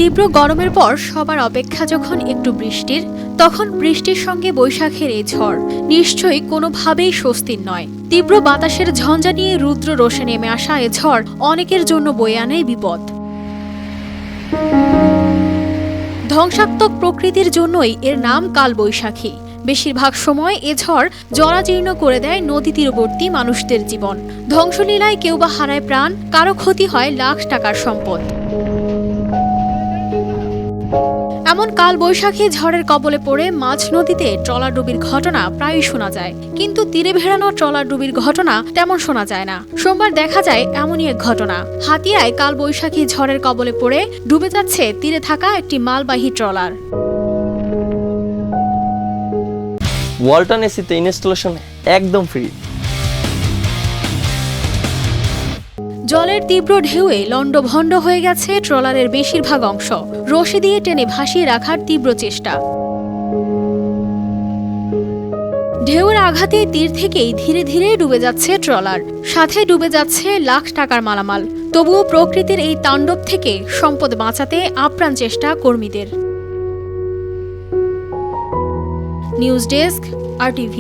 তীব্র গরমের পর সবার অপেক্ষা যখন একটু বৃষ্টির, তখন বৃষ্টির সঙ্গে বৈশাখের এই ঝড় নিশ্চয়ই কোনোভাবেই স্বস্তির নয়। তীব্র বাতাসের ঝঞ্ঝা নিয়ে রুদ্র রোষে নেমে আসা এ ঝড় অনেকের জন্য বয়ে আনে বিপদ। ধ্বংসাত্মক প্রকৃতির জন্যই এর নাম কালবৈশাখী। বেশিরভাগ সময় এ ঝড় জরাজীর্ণ করে দেয় নদী তীরবর্তী মানুষদের জীবন। ধ্বংসলীলায় কেউ বা হারায় প্রাণ, কারো ক্ষতি হয় লাখ টাকার সম্পদ। এমন কালবৈশাখী ঝড়ের কবলে পড়ে মাঝ নদীতে ট্রলারডুবির ঘটনা প্রায়ই শোনা যায়, কিন্তু তীরে ভেড়ানো ট্রলারডুবির ঘটনা তেমন শোনা যায় না। সোমবার দেখা যায় এমনই এক ঘটনা। হাতিয়ায় কালবৈশাখী ঝড়ের কবলে পড়ে ডুবে যাচ্ছে তীরে থাকা একটি মালবাহী ট্রলার। ওয়ালটন এসিতে ইনস্টলেশন একদম ফ্রি। জলের তীব্র ঢেউয়ে লণ্ডভণ্ড হয়ে গেছে ট্রলারের বেশিরভাগ অংশ। রশি দিয়ে টেনে ভাসিয়ে রাখার তীব্র চেষ্টা। ঢেউয়ের আঘাতে তীর থেকেই ধীরে ধীরে ডুবে যাচ্ছে ট্রলার, সাথে ডুবে যাচ্ছে লাখ টাকার মালামাল। তবুও প্রকৃতির এই তাণ্ডব থেকে সম্পদ বাঁচাতে আপ্রাণ চেষ্টা কর্মীদের। News desk, RTV।